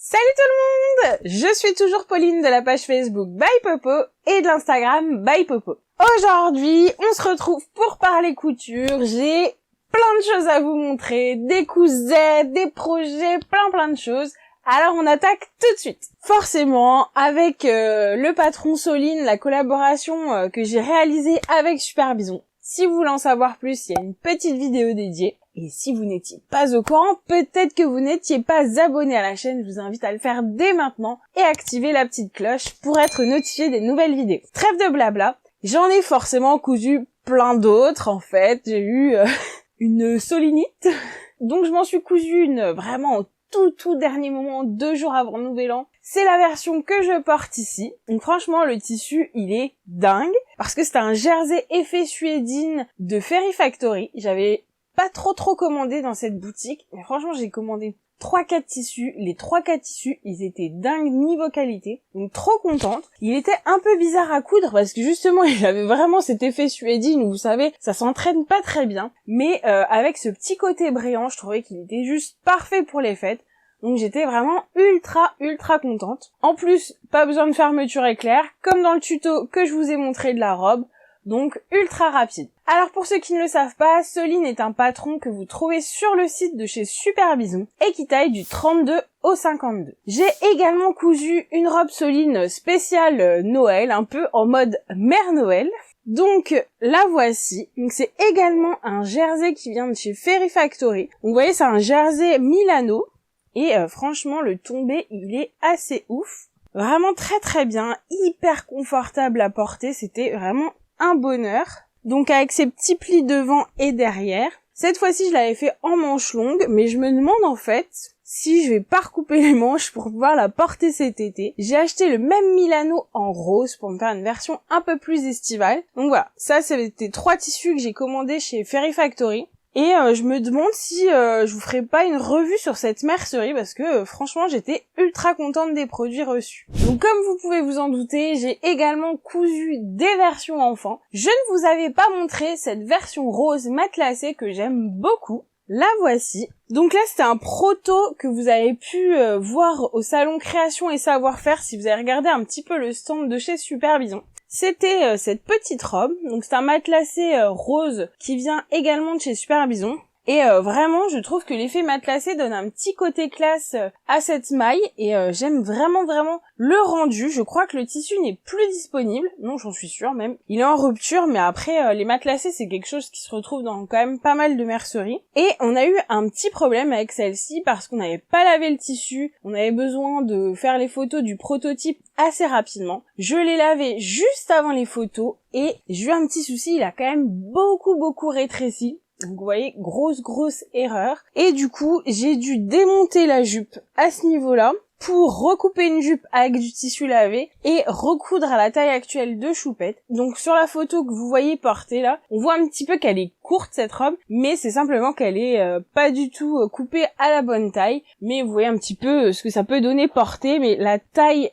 Salut tout le monde! Je suis toujours Pauline de la page Facebook By Popo et de l'Instagram By Popo. Aujourd'hui, on se retrouve pour parler couture. J'ai plein de choses à vous montrer, des cousettes, des projets, plein de choses. Alors on attaque tout de suite. Forcément, avec le patron Soline, la collaboration que j'ai réalisée avec Super Bison. Si vous voulez en savoir plus, il y a une petite vidéo dédiée. Et si vous n'étiez pas au courant, peut-être que vous n'étiez pas abonné à la chaîne, je vous invite à le faire dès maintenant et activer la petite cloche pour être notifié des nouvelles vidéos. Trêve de blabla, j'en ai forcément cousu plein d'autres en fait. J'ai eu une solinite, donc je m'en suis cousu une vraiment au tout dernier moment, 2 jours avant Nouvel An. C'est la version que je porte ici. Donc franchement, le tissu, il est dingue parce que c'est un jersey effet suédine de Fairy Factory. J'avais pas trop commandé dans cette boutique, mais franchement, j'ai commandé 3-4 tissus. Les 3-4 tissus, ils étaient dingues niveau qualité. Donc trop contente. Il était un peu bizarre à coudre parce que justement, il avait vraiment cet effet suédine où vous savez, ça s'entraîne pas très bien. Mais avec ce petit côté brillant, je trouvais qu'il était juste parfait pour les fêtes. Donc j'étais vraiment ultra contente. En plus, pas besoin de fermeture éclair, comme dans le tuto que je vous ai montré de la robe. Donc ultra rapide. Alors pour ceux qui ne le savent pas, Soline est un patron que vous trouvez sur le site de chez Super Bison et qui taille du 32 au 52. J'ai également cousu une robe Soline spéciale Noël, un peu en mode Mère Noël. Donc la voici. Donc c'est également un jersey qui vient de chez Fairy Factory. Donc vous voyez, c'est un jersey Milano et franchement le tombé il est assez ouf. Vraiment très bien, hyper confortable à porter, c'était vraiment un bonheur. Donc avec ces petits plis devant et derrière. Cette fois-ci, je l'avais fait en manches longues, mais je me demande en fait si je vais pas recouper les manches pour pouvoir la porter cet été. J'ai acheté le même Milano en rose pour me faire une version un peu plus estivale. Donc voilà, ça c'était 3 tissus que j'ai commandés chez Fairy Factory. Et je me demande si je vous ferai pas une revue sur cette mercerie parce que franchement j'étais ultra contente des produits reçus. Donc comme vous pouvez vous en douter, j'ai également cousu des versions enfants. Je ne vous avais pas montré cette version rose matelassée que j'aime beaucoup. La voici. Donc là c'était un proto que vous avez pu voir au salon Création et Savoir-faire si vous avez regardé un petit peu le stand de chez Super Bison. C'était cette petite robe, donc c'est un matelassé rose qui vient également de chez Super Bison. Et vraiment, je trouve que l'effet matelassé donne un petit côté classe à cette maille et j'aime vraiment le rendu. Je crois que le tissu n'est plus disponible, non j'en suis sûre même. Il est en rupture, mais après les matelassés c'est quelque chose qui se retrouve dans quand même pas mal de merceries. Et on a eu un petit problème avec celle-ci parce qu'on n'avait pas lavé le tissu, on avait besoin de faire les photos du prototype assez rapidement. Je l'ai lavé juste avant les photos et j'ai eu un petit souci, il a quand même beaucoup rétréci. Donc vous voyez, grosse erreur. Et du coup, j'ai dû démonter la jupe à ce niveau-là pour recouper une jupe avec du tissu lavé et recoudre à la taille actuelle de Choupette. Donc sur la photo que vous voyez portée là, on voit un petit peu qu'elle est courte cette robe, mais c'est simplement qu'elle est pas du tout coupée à la bonne taille. Mais vous voyez un petit peu ce que ça peut donner portée, mais la taille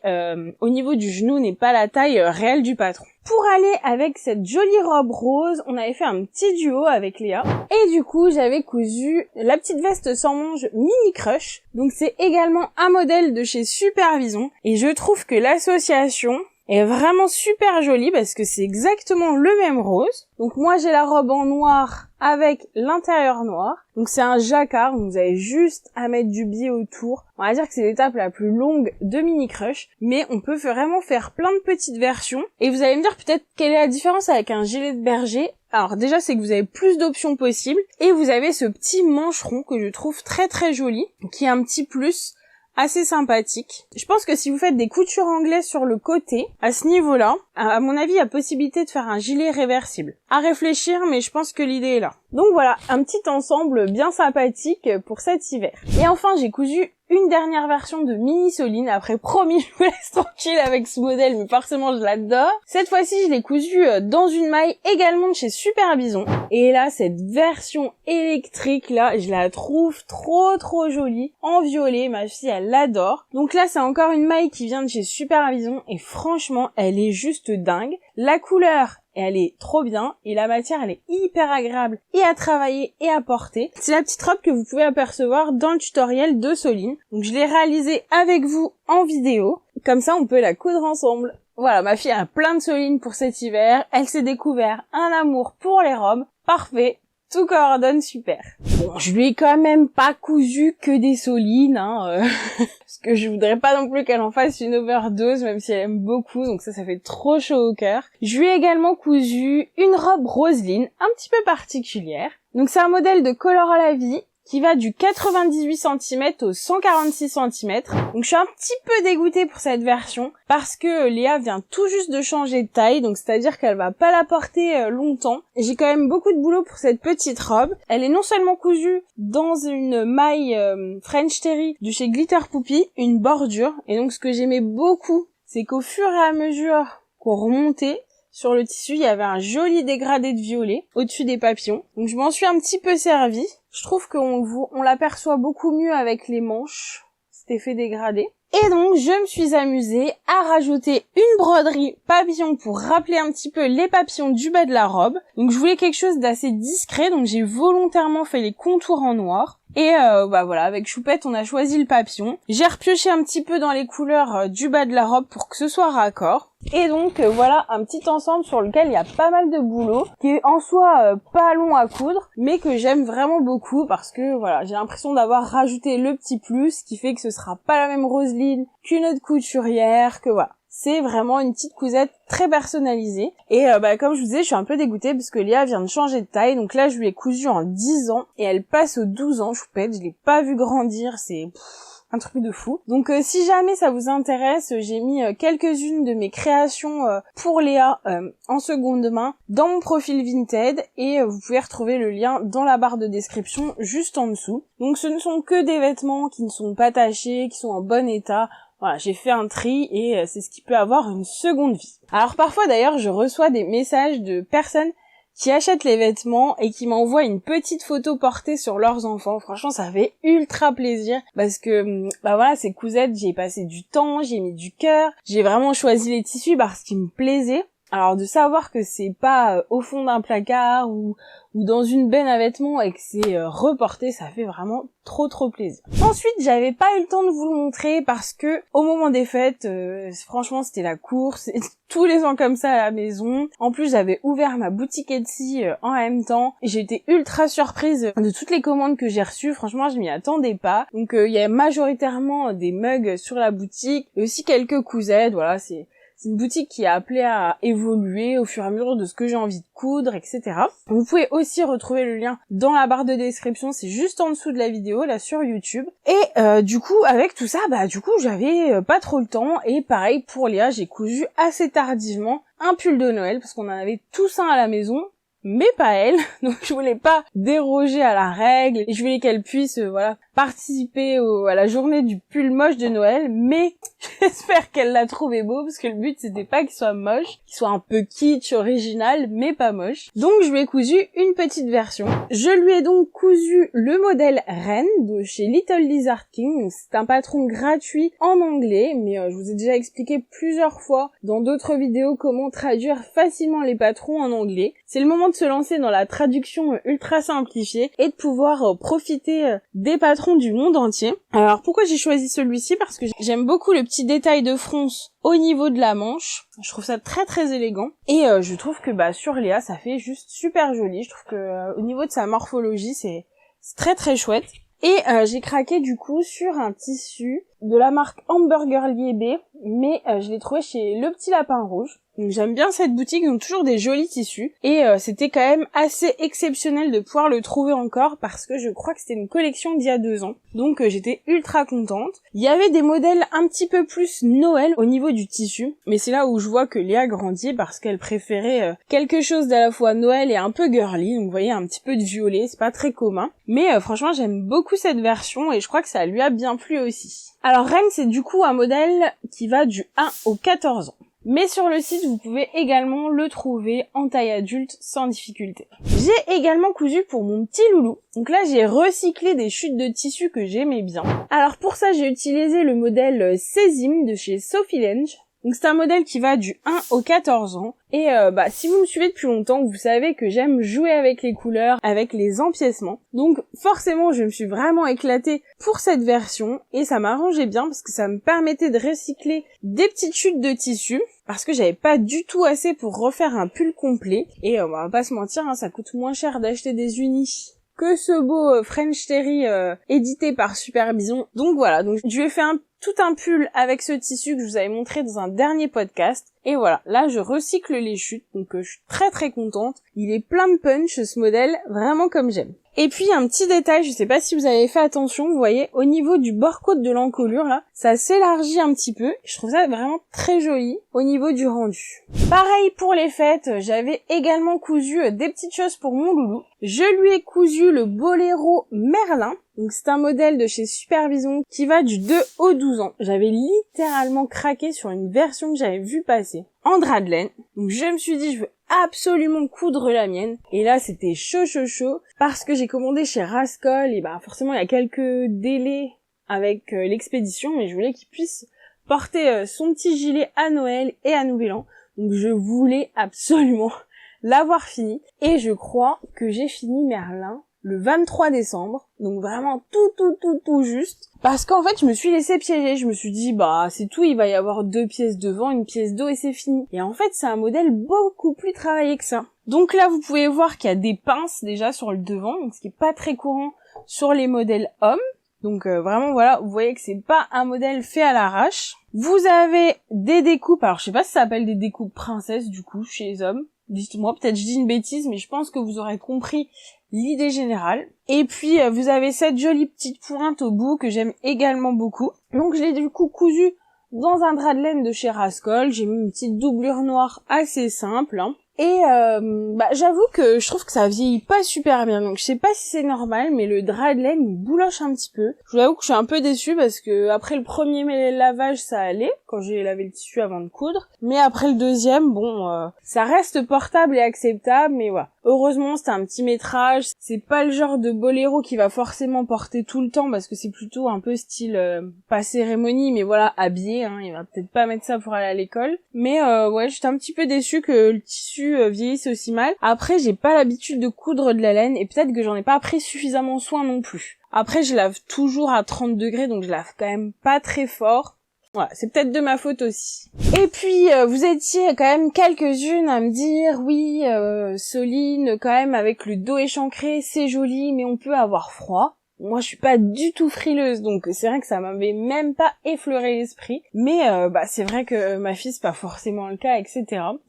au niveau du genou n'est pas la taille réelle du patron. Pour aller avec cette jolie robe rose, on avait fait un petit duo avec Léa. Et du coup, j'avais cousu la petite veste sans manches Mini Crush. Donc c'est également un modèle de chez Super Bison. Et je trouve que l'association est vraiment super jolie parce que c'est exactement le même rose. Donc moi j'ai la robe en noir avec l'intérieur noir. Donc c'est un jacquard, donc vous avez juste à mettre du biais autour. On va dire que c'est l'étape la plus longue de Mini Crush, mais on peut vraiment faire plein de petites versions. Et vous allez me dire peut-être quelle est la différence avec un gilet de berger. Alors déjà c'est que vous avez plus d'options possibles et vous avez ce petit mancheron que je trouve très joli, qui est un petit plus assez sympathique. Je pense que si vous faites des coutures anglaises sur le côté, à ce niveau-là, à mon avis, il y a possibilité de faire un gilet réversible. À réfléchir, mais je pense que l'idée est là. Donc voilà, un petit ensemble bien sympathique pour cet hiver. Et enfin, j'ai cousu une dernière version de Mini Soline. Après, promis, je vous laisse tranquille avec ce modèle, mais forcément, je l'adore. Cette fois-ci, je l'ai cousu dans une maille également de chez Super Bison. Et là, cette version électrique, là, je la trouve trop jolie. En violet, ma fille, elle l'adore. Donc là, c'est encore une maille qui vient de chez Super Bison. Et franchement, elle est juste dingue. La couleur et elle est trop bien et la matière elle est hyper agréable et à travailler et à porter. C'est la petite robe que vous pouvez apercevoir dans le tutoriel de Soline. Donc je l'ai réalisée avec vous en vidéo, comme ça on peut la coudre ensemble. Voilà, ma fille a plein de Soline pour cet hiver, elle s'est découvert un amour pour les robes, parfait. Tout coordonne super. Bon, je lui ai quand même pas cousu que des Solines, parce que je voudrais pas non plus qu'elle en fasse une overdose, même si elle aime beaucoup, donc ça fait trop chaud au cœur. Je lui ai également cousu une robe Roseline, un petit peu particulière. Donc c'est un modèle de Color à la vie, qui va du 98 cm au 146 cm. Donc je suis un petit peu dégoûtée pour cette version parce que Léa vient tout juste de changer de taille, donc c'est-à-dire qu'elle va pas la porter longtemps. J'ai quand même beaucoup de boulot pour cette petite robe. Elle est non seulement cousue dans une maille French Terry de chez Glitter Poppy, une bordure, et donc ce que j'aimais beaucoup, c'est qu'au fur et à mesure qu'on remontait sur le tissu, il y avait un joli dégradé de violet au-dessus des papillons. Donc je m'en suis un petit peu servie. Je trouve qu'on l'aperçoit beaucoup mieux avec les manches, cet effet dégradé. Et donc je me suis amusée à rajouter une broderie papillon pour rappeler un petit peu les papillons du bas de la robe. Donc je voulais quelque chose d'assez discret, donc j'ai volontairement fait les contours en noir. Et voilà, avec Choupette on a choisi le papillon. J'ai repioché un petit peu dans les couleurs du bas de la robe pour que ce soit raccord. Et donc voilà un petit ensemble sur lequel il y a pas mal de boulot, qui est en soi pas long à coudre, mais que j'aime vraiment beaucoup parce que voilà, j'ai l'impression d'avoir rajouté le petit plus, qui fait que ce sera pas la même Roseline qu'une autre couturière, que voilà. C'est vraiment une petite cousette très personnalisée. Et comme je vous disais, je suis un peu dégoûtée parce que Léa vient de changer de taille. Donc là, je lui ai cousu en 10 ans et elle passe aux 12 ans, Choupette. Je l'ai pas vu grandir, c'est un truc de fou. Donc si jamais ça vous intéresse, j'ai mis quelques-unes de mes créations pour Léa en seconde main dans mon profil Vinted et vous pouvez retrouver le lien dans la barre de description juste en dessous. Donc ce ne sont que des vêtements qui ne sont pas tachés, qui sont en bon état. Voilà, j'ai fait un tri et c'est ce qui peut avoir une seconde vie. Alors parfois d'ailleurs, je reçois des messages de personnes qui achètent les vêtements et qui m'envoient une petite photo portée sur leurs enfants. Franchement, ça fait ultra plaisir parce que voilà, ces cousettes, j'ai passé du temps, j'ai mis du cœur, j'ai vraiment choisi les tissus parce qu'ils me plaisaient. Alors de savoir que c'est pas au fond d'un placard ou dans une benne à vêtements et que c'est reporté, ça fait vraiment trop plaisir. Ensuite, j'avais pas eu le temps de vous le montrer parce que au moment des fêtes, franchement c'était la course, tous les ans comme ça à la maison. En plus, j'avais ouvert ma boutique Etsy en même temps. J'ai été ultra surprise de toutes les commandes que j'ai reçues. Franchement, je m'y attendais pas. Donc il y a majoritairement des mugs sur la boutique et aussi quelques cousettes. Voilà, c'est une boutique qui est appelée à évoluer au fur et à mesure de ce que j'ai envie de coudre, etc. Vous pouvez aussi retrouver le lien dans la barre de description, c'est juste en dessous de la vidéo, là sur YouTube. Et du coup, avec tout ça, j'avais pas trop le temps. Et pareil, pour Léa, j'ai cousu assez tardivement un pull de Noël, parce qu'on en avait tous un à la maison, mais pas elle, donc je voulais pas déroger à la règle, et je voulais qu'elle puisse participer à la journée du pull moche de Noël, mais j'espère qu'elle l'a trouvé beau, parce que le but c'était pas qu'il soit moche, qu'il soit un peu kitsch, original, mais pas moche. Donc je lui ai cousu une petite version. Je lui ai donc cousu le modèle Reine de chez Little Lizard King. C'est un patron gratuit en anglais, mais je vous ai déjà expliqué plusieurs fois dans d'autres vidéos comment traduire facilement les patrons en anglais. C'est le moment de se lancer dans la traduction ultra simplifiée et de pouvoir profiter des patrons du monde entier. Alors pourquoi j'ai choisi celui-ci? Parce que j'aime beaucoup le petit détail de fronce au niveau de la manche. Je trouve ça très élégant et je trouve que sur Léa ça fait juste super joli. Je trouve que au niveau de sa morphologie c'est très chouette. Et j'ai craqué du coup sur un tissu de la marque Hamburger Liébé, mais je l'ai trouvé chez Le Petit Lapin Rouge. Donc j'aime bien cette boutique, ils ont toujours des jolis tissus. Et c'était quand même assez exceptionnel de pouvoir le trouver encore parce que je crois que c'était une collection d'il y a 2 ans. Donc j'étais ultra contente. Il y avait des modèles un petit peu plus Noël au niveau du tissu. Mais c'est là où je vois que Léa grandit parce qu'elle préférait quelque chose d'à la fois Noël et un peu girly. Donc vous voyez un petit peu de violet, c'est pas très commun. Mais franchement j'aime beaucoup cette version et je crois que ça lui a bien plu aussi. Alors Reine c'est du coup un modèle qui va du 1 au 14 ans. Mais sur le site, vous pouvez également le trouver en taille adulte sans difficulté. J'ai également cousu pour mon petit loulou. Donc là, j'ai recyclé des chutes de tissu que j'aimais bien. Alors pour ça, j'ai utilisé le modèle Sésime de chez Sophie Lange. Donc c'est un modèle qui va du 1 au 14 ans. Et si vous me suivez depuis longtemps, vous savez que j'aime jouer avec les couleurs, avec les empiècements. Donc forcément, je me suis vraiment éclatée pour cette version. Et ça m'arrangeait bien parce que ça me permettait de recycler des petites chutes de tissu. Parce que j'avais pas du tout assez pour refaire un pull complet. Et on va pas se mentir, hein, ça coûte moins cher d'acheter des unis que ce beau French Terry édité par Super Bison. Donc voilà, donc je lui ai fait tout un pull avec ce tissu que je vous avais montré dans un dernier podcast. Et voilà, là je recycle les chutes, donc je suis très très contente. Il est plein de punch ce modèle, vraiment comme j'aime. Et puis un petit détail, je sais pas si vous avez fait attention, vous voyez, au niveau du bord-côte de l'encolure là, ça s'élargit un petit peu. Je trouve ça vraiment très joli au niveau du rendu. Pareil pour les fêtes, j'avais également cousu des petites choses pour mon loulou. Je lui ai cousu le Boléro Merlin. Donc c'est un modèle de chez Super Bison qui va du 2 au 12 ans. J'avais littéralement craqué sur une version que j'avais vue passer en drap de laine. Donc je me suis dit je veux absolument coudre la mienne. Et là c'était chaud parce que j'ai commandé chez Rascol et forcément il y a quelques délais avec l'expédition, mais je voulais qu'il puisse porter son petit gilet à Noël et à Nouvel An. Donc je voulais absolument l'avoir fini. Et je crois que j'ai fini Merlin le 23 décembre, donc vraiment tout juste, parce qu'en fait je me suis laissé piéger, je me suis dit c'est tout, il va y avoir 2 pièces devant, une pièce dos et c'est fini. Et en fait c'est un modèle beaucoup plus travaillé que ça. Donc là vous pouvez voir qu'il y a des pinces déjà sur le devant, donc ce qui est pas très courant sur les modèles hommes. Donc vraiment voilà, vous voyez que c'est pas un modèle fait à l'arrache. Vous avez des découpes, alors je sais pas si ça s'appelle des découpes princesses du coup chez les hommes. Dites-moi, peut-être je dis une bêtise, mais je pense que vous aurez compris l'idée générale. Et puis vous avez cette jolie petite pointe au bout que j'aime également beaucoup. Donc je l'ai du coup cousu dans un drap de laine de chez Rascol. J'ai mis une petite doublure noire assez simple, hein. Et j'avoue que je trouve que ça vieillit pas super bien, donc je sais pas si c'est normal, mais le drap de laine il bouloche un petit peu. Je vous avoue que je suis un peu déçue parce que après le premier lavage ça allait, quand j'ai lavé le tissu avant de coudre, mais après le deuxième, ça reste portable et acceptable, mais voilà. Heureusement c'était un petit métrage, c'est pas le genre de boléro qui va forcément porter tout le temps parce que c'est plutôt un peu style, pas cérémonie, mais voilà, habillé, hein, il va peut-être pas mettre ça pour aller à l'école. Mais ouais, j'étais un petit peu déçue que le tissu vieillisse aussi mal. Après j'ai pas l'habitude de coudre de la laine et peut-être que j'en ai pas pris suffisamment soin non plus. Après je lave toujours à 30 degrés donc je lave quand même pas très fort. Voilà, c'est peut-être de ma faute aussi. Et puis vous étiez quand même quelques-unes à me dire oui, Soline quand même avec le dos échancré c'est joli mais on peut avoir froid. Moi, je suis pas du tout frileuse, donc c'est vrai que ça m'avait même pas effleuré l'esprit. Mais c'est vrai que ma fille, c'est pas forcément le cas, etc.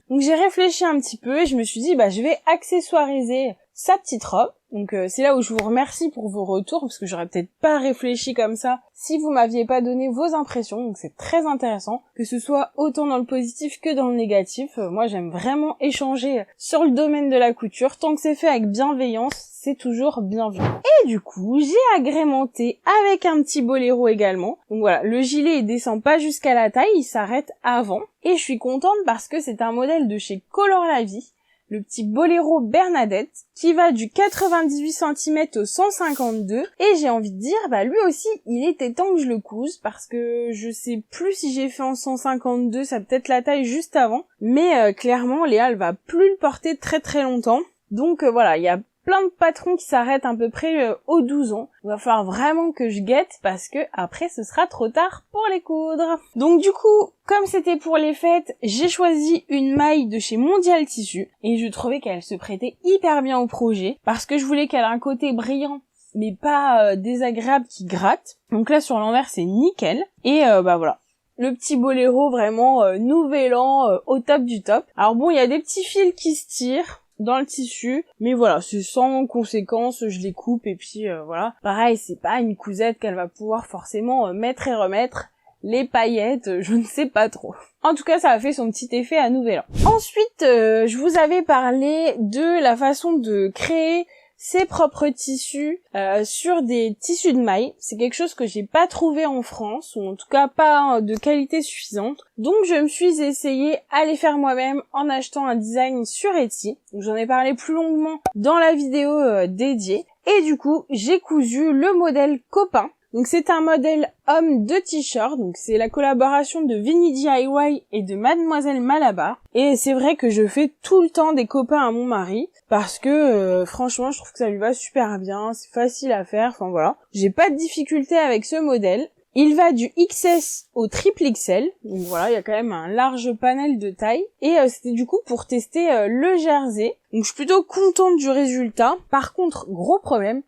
Donc j'ai réfléchi un petit peu et je me suis dit, je vais accessoiriser sa petite robe. Donc c'est là où je vous remercie pour vos retours, parce que j'aurais peut-être pas réfléchi comme ça si vous m'aviez pas donné vos impressions. Donc c'est très intéressant, que ce soit autant dans le positif que dans le négatif. Moi, j'aime vraiment échanger sur le domaine de la couture. Tant que c'est fait avec bienveillance, c'est toujours bienvenu. Et du coup, j'ai agrémenté avec un petit boléro également. Donc voilà, le gilet il descend pas jusqu'à la taille, il s'arrête avant. Et je suis contente parce que c'est un modèle de chez Color la Vie, le petit boléro Bernadette, qui va du 98 cm au 152. Et j'ai envie de dire, lui aussi, il était temps que je le couse, parce que je sais plus si j'ai fait en 152, ça peut être la taille juste avant. Mais clairement, Léa, elle va plus le porter très très longtemps. Donc voilà, il y a plein de patrons qui s'arrêtent à peu près aux 12 ans. Il va falloir vraiment que je guette parce que après ce sera trop tard pour les coudre. Donc du coup, comme c'était pour les fêtes, j'ai choisi une maille de chez Mondial Tissu et je trouvais qu'elle se prêtait hyper bien au projet parce que je voulais qu'elle ait un côté brillant mais pas désagréable qui gratte. Donc là sur l'envers c'est nickel et voilà. Le petit boléro vraiment nouvel an au top du top. Alors bon, il y a des petits fils qui se tirent dans le tissu, mais voilà, c'est sans conséquence, je les coupe et puis voilà. Pareil, c'est pas une cousette qu'elle va pouvoir forcément mettre et remettre. Les paillettes, je ne sais pas trop. En tout cas, ça a fait son petit effet à Nouvel An. Ensuite, je vous avais parlé de la façon de créer ses propres tissus sur des tissus de maille. C'est quelque chose que j'ai pas trouvé en France, ou en tout cas pas de qualité suffisante. Donc je me suis essayée à les faire moi-même en achetant un design sur Etsy. Donc j'en ai parlé plus longuement dans la vidéo dédiée. Et du coup, j'ai cousu le modèle copain. Donc c'est un modèle homme de t-shirt, donc c'est la collaboration de Vinny DIY et de Mademoiselle Malabar. Et c'est vrai que je fais tout le temps des copains à mon mari, parce que franchement je trouve que ça lui va super bien, c'est facile à faire, enfin voilà. J'ai pas de difficulté avec ce modèle. Il va du XS au triple XL, donc voilà, il y a quand même un large panel de taille. Et c'était du coup pour tester le jersey, donc je suis plutôt contente du résultat. Par contre, gros problème,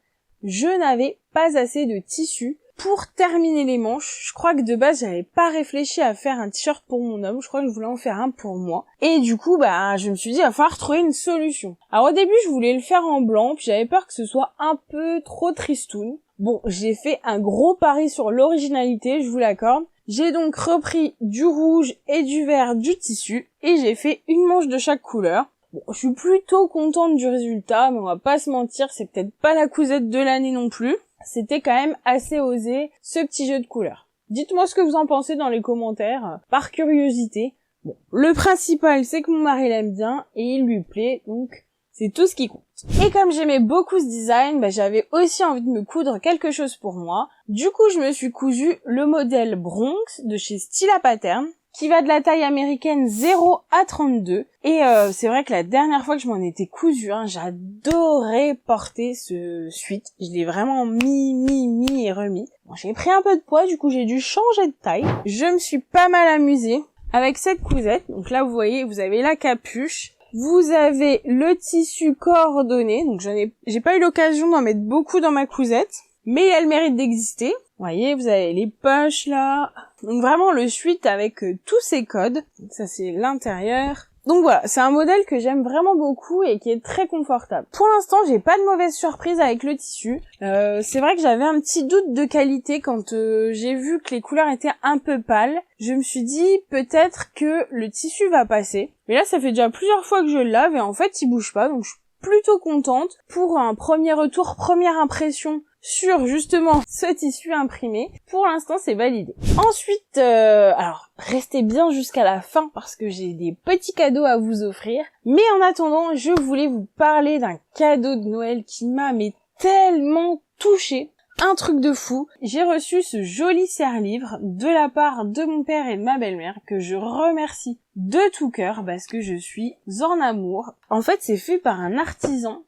je n'avais pas assez de tissu pour terminer les manches. Je crois que de base, j'avais pas réfléchi à faire un t-shirt pour mon homme, je crois que je voulais en faire un pour moi. Et du coup, je me suis dit, il va falloir trouver une solution. Alors au début, je voulais le faire en blanc, puis j'avais peur que ce soit un peu trop tristoun. Bon, j'ai fait un gros pari sur l'originalité, je vous l'accorde. J'ai donc repris du rouge et du vert du tissu, et j'ai fait une manche de chaque couleur. Bon, je suis plutôt contente du résultat, mais on va pas se mentir, c'est peut-être pas la cousette de l'année non plus. C'était quand même assez osé, ce petit jeu de couleurs. Dites-moi ce que vous en pensez dans les commentaires, par curiosité. Bon, le principal, c'est que mon mari l'aime bien, et il lui plaît, donc c'est tout ce qui compte. Et comme j'aimais beaucoup ce design, j'avais aussi envie de me coudre quelque chose pour moi. Du coup, je me suis cousu le modèle Bronx de chez Stila Pattern, qui va de la taille américaine 0 à 32. Et c'est vrai que la dernière fois que je m'en étais cousu, j'adorais porter ce sweat. Je l'ai vraiment mis et remis. Bon, j'ai pris un peu de poids, du coup j'ai dû changer de taille. Je me suis pas mal amusée avec cette cousette. Donc là, vous voyez, vous avez la capuche. Vous avez le tissu coordonné, donc j'ai pas eu l'occasion d'en mettre beaucoup dans ma cousette, mais elle mérite d'exister. Vous voyez, vous avez les poches là. Donc vraiment le sweat avec tous ces codes. Donc ça c'est l'intérieur. Donc voilà, c'est un modèle que j'aime vraiment beaucoup et qui est très confortable. Pour l'instant, j'ai pas de mauvaise surprise avec le tissu. C'est vrai que j'avais un petit doute de qualité quand j'ai vu que les couleurs étaient un peu pâles. Je me suis dit peut-être que le tissu va passer. Mais là, ça fait déjà plusieurs fois que je le lave et en fait, il bouge pas. Donc je suis plutôt contente pour un premier retour, première impression sur justement ce tissu imprimé. Pour l'instant, c'est validé. Ensuite, alors restez bien jusqu'à la fin parce que j'ai des petits cadeaux à vous offrir. Mais en attendant, je voulais vous parler d'un cadeau de Noël qui m'a tellement touchée. Un truc de fou. J'ai reçu ce joli serre-livre de la part de mon père et de ma belle-mère que je remercie de tout cœur parce que je suis en amour. En fait, c'est fait par un artisan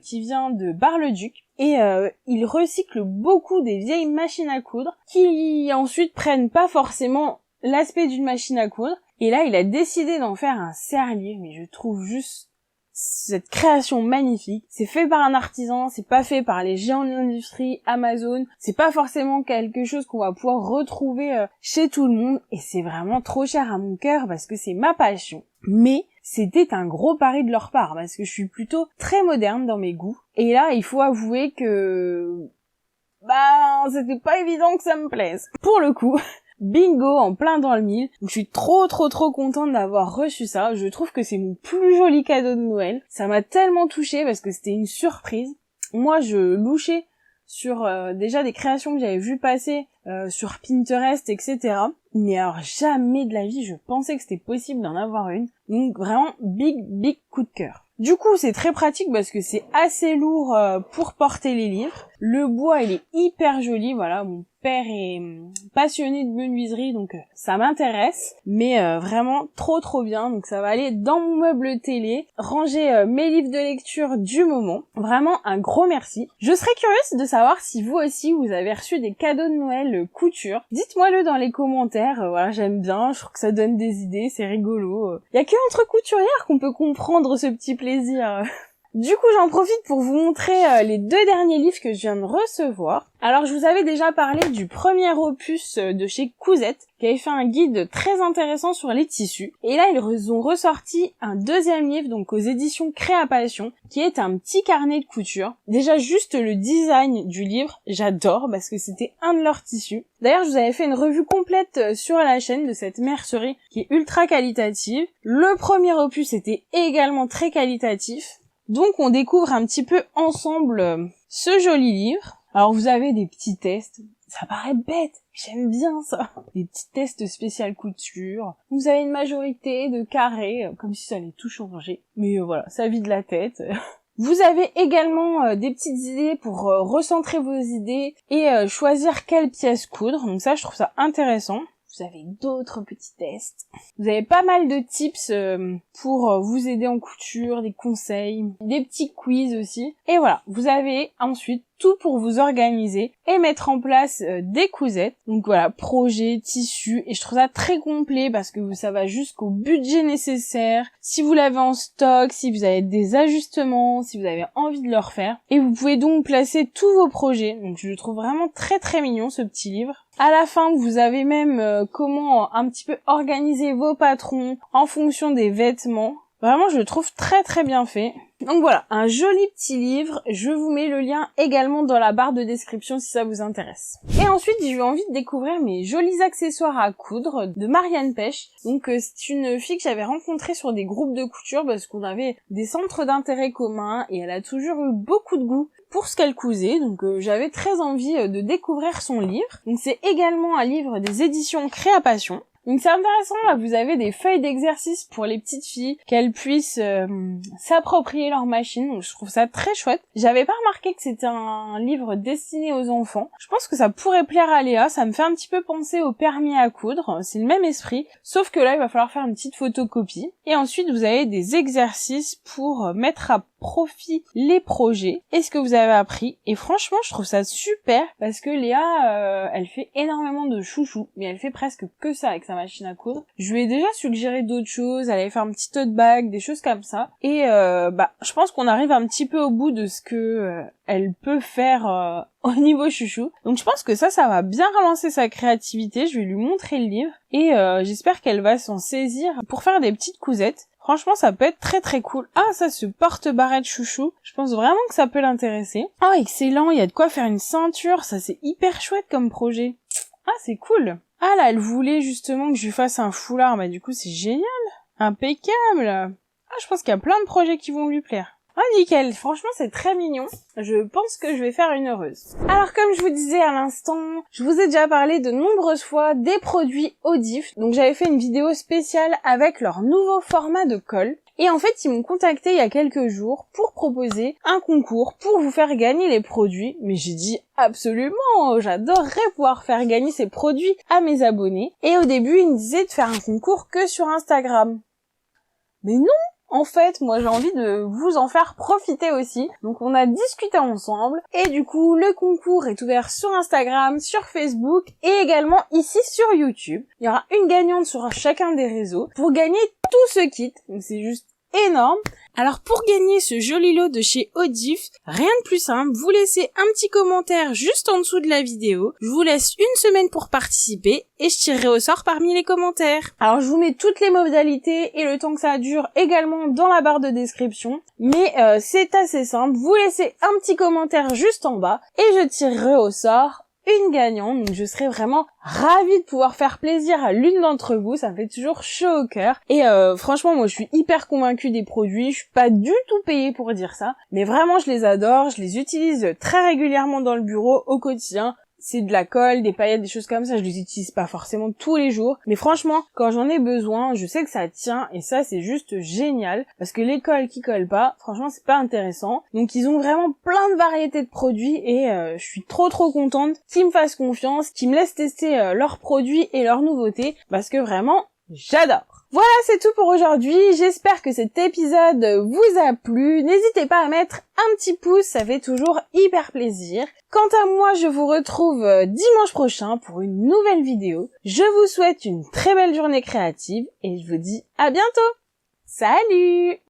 qui vient de Bar-le-Duc et il recycle beaucoup des vieilles machines à coudre qui ensuite prennent pas forcément l'aspect d'une machine à coudre. Et là, il a décidé d'en faire un serre-livre, mais je trouve juste cette création magnifique. C'est fait par un artisan, c'est pas fait par les géants de l'industrie, Amazon, c'est pas forcément quelque chose qu'on va pouvoir retrouver chez tout le monde, et c'est vraiment trop cher à mon cœur parce que c'est ma passion. Mais c'était un gros pari de leur part parce que je suis plutôt très moderne dans mes goûts, et là il faut avouer que c'était pas évident que ça me plaise. Pour le coup, bingo, en plein dans le mille. Donc, je suis trop contente d'avoir reçu ça. Je trouve que c'est mon plus joli cadeau de Noël. Ça m'a tellement touchée parce que c'était une surprise. Moi, je louchais sur déjà des créations que j'avais vues passer sur Pinterest, etc. Mais alors, jamais de la vie, je pensais que c'était possible d'en avoir une. Donc, vraiment, big coup de cœur. Du coup, c'est très pratique parce que c'est assez lourd pour porter les livres. Le bois, il est hyper joli, voilà, mon père est passionné de menuiserie, donc ça m'intéresse, mais vraiment trop bien, donc ça va aller dans mon meuble télé, ranger mes livres de lecture du moment. Vraiment un gros merci. Je serais curieuse de savoir si vous aussi vous avez reçu des cadeaux de Noël couture. Dites-moi-le dans les commentaires, voilà, j'aime bien, je trouve que ça donne des idées, c'est rigolo. Y a que entre couturières qu'on peut comprendre ce petit plaisir. Du coup, j'en profite pour vous montrer les 2 derniers livres que je viens de recevoir. Alors, je vous avais déjà parlé du premier opus de chez Cousette, qui avait fait un guide très intéressant sur les tissus. Et là, ils ont ressorti un 2e livre, donc aux éditions Créapassion, qui est un petit carnet de couture. Déjà, juste le design du livre, j'adore, parce que c'était un de leurs tissus. D'ailleurs, je vous avais fait une revue complète sur la chaîne de cette mercerie, qui est ultra qualitative. Le premier opus était également très qualitatif. Donc on découvre un petit peu ensemble ce joli livre. Alors vous avez des petits tests, ça paraît bête, j'aime bien ça. Des petits tests spécial couture. Vous avez une majorité de carrés, comme si ça allait tout changer. Mais voilà, ça vide la tête. Vous avez également des petites idées pour recentrer vos idées et choisir quelle pièce coudre. Donc ça, je trouve ça intéressant. Vous avez d'autres petits tests. Vous avez pas mal de tips pour vous aider en couture, des conseils, des petits quiz aussi. Et voilà, vous avez ensuite tout pour vous organiser et mettre en place des cousettes. Donc voilà, projet, tissu, et je trouve ça très complet parce que ça va jusqu'au budget nécessaire, si vous l'avez en stock, si vous avez des ajustements, si vous avez envie de le refaire. Et vous pouvez donc placer tous vos projets. Donc je le trouve vraiment très très mignon ce petit livre. À la fin, vous avez même comment un petit peu organiser vos patrons en fonction des vêtements. Vraiment, je le trouve très très bien fait. Donc voilà, un joli petit livre. Je vous mets le lien également dans la barre de description si ça vous intéresse. Et ensuite, j'ai eu envie de découvrir mes jolis accessoires à coudre de Marianne Pêche. Donc c'est une fille que j'avais rencontrée sur des groupes de couture parce qu'on avait des centres d'intérêt communs et elle a toujours eu beaucoup de goût pour ce qu'elle cousait, donc j'avais très envie de découvrir son livre. Donc c'est également un livre des éditions Créapassion. Donc c'est intéressant, là vous avez des feuilles d'exercice pour les petites filles, qu'elles puissent s'approprier leur machine, donc je trouve ça très chouette. J'avais pas remarqué que c'était un livre destiné aux enfants. Je pense que ça pourrait plaire à Léa, ça me fait un petit peu penser au permis à coudre, c'est le même esprit, sauf que là il va falloir faire une petite photocopie. Et ensuite vous avez des exercices pour mettre à profit les projets et ce que vous avez appris, et franchement je trouve ça super parce que Léa elle fait énormément de chouchou, mais elle fait presque que ça avec sa machine à coudre. Je lui ai déjà suggéré d'autres choses, elle allait faire un petit tote bag, des choses comme ça, et je pense qu'on arrive un petit peu au bout de ce que elle peut faire au niveau chouchou. Donc je pense que ça va bien relancer sa créativité. Je vais lui montrer le livre et j'espère qu'elle va s'en saisir pour faire des petites cousettes. Franchement, ça peut être très très cool. Ah, ça, ce porte-barrette chouchou. Je pense vraiment que ça peut l'intéresser. Ah, excellent, il y a de quoi faire une ceinture. Ça, c'est hyper chouette comme projet. Ah, c'est cool. Ah là, elle voulait justement que je lui fasse un foulard. Bah du coup, c'est génial. Impeccable. Ah, je pense qu'il y a plein de projets qui vont lui plaire. Ah, nickel. Franchement, c'est très mignon. Je pense que je vais faire une heureuse. Alors, comme je vous disais à l'instant, je vous ai déjà parlé de nombreuses fois des produits Audif. Donc, j'avais fait une vidéo spéciale avec leur nouveau format de colle. Et en fait, ils m'ont contacté il y a quelques jours pour proposer un concours pour vous faire gagner les produits. Mais j'ai dit absolument, j'adorerais pouvoir faire gagner ces produits à mes abonnés. Et au début, ils me disaient de faire un concours que sur Instagram. Mais non! En fait, moi j'ai envie de vous en faire profiter aussi. Donc on a discuté ensemble et du coup le concours est ouvert sur Instagram, sur Facebook et également ici sur YouTube. Il y aura une gagnante sur chacun des réseaux pour gagner tout ce kit. Donc c'est juste énorme. Alors pour gagner ce joli lot de chez Audif, rien de plus simple, vous laissez un petit commentaire juste en dessous de la vidéo. Je vous laisse une semaine pour participer et je tirerai au sort parmi les commentaires. Alors je vous mets toutes les modalités et le temps que ça dure également dans la barre de description. Mais c'est assez simple, vous laissez un petit commentaire juste en bas et je tirerai au sort une gagnante, donc je serais vraiment ravie de pouvoir faire plaisir à l'une d'entre vous, ça me fait toujours chaud au cœur, et franchement moi je suis hyper convaincue des produits, je suis pas du tout payée pour dire ça, mais vraiment je les adore, je les utilise très régulièrement dans le bureau au quotidien. C'est de la colle, des paillettes, des choses comme ça, je les utilise pas forcément tous les jours, mais franchement, quand j'en ai besoin, je sais que ça tient, et ça c'est juste génial, parce que les colles qui collent pas, franchement c'est pas intéressant. Donc ils ont vraiment plein de variétés de produits, et je suis trop contente qu'ils me fassent confiance, qu'ils me laissent tester leurs produits et leurs nouveautés, parce que vraiment, j'adore. Voilà, c'est tout pour aujourd'hui. J'espère que cet épisode vous a plu. N'hésitez pas à mettre un petit pouce, ça fait toujours hyper plaisir. Quant à moi, je vous retrouve dimanche prochain pour une nouvelle vidéo. Je vous souhaite une très belle journée créative et je vous dis à bientôt. Salut!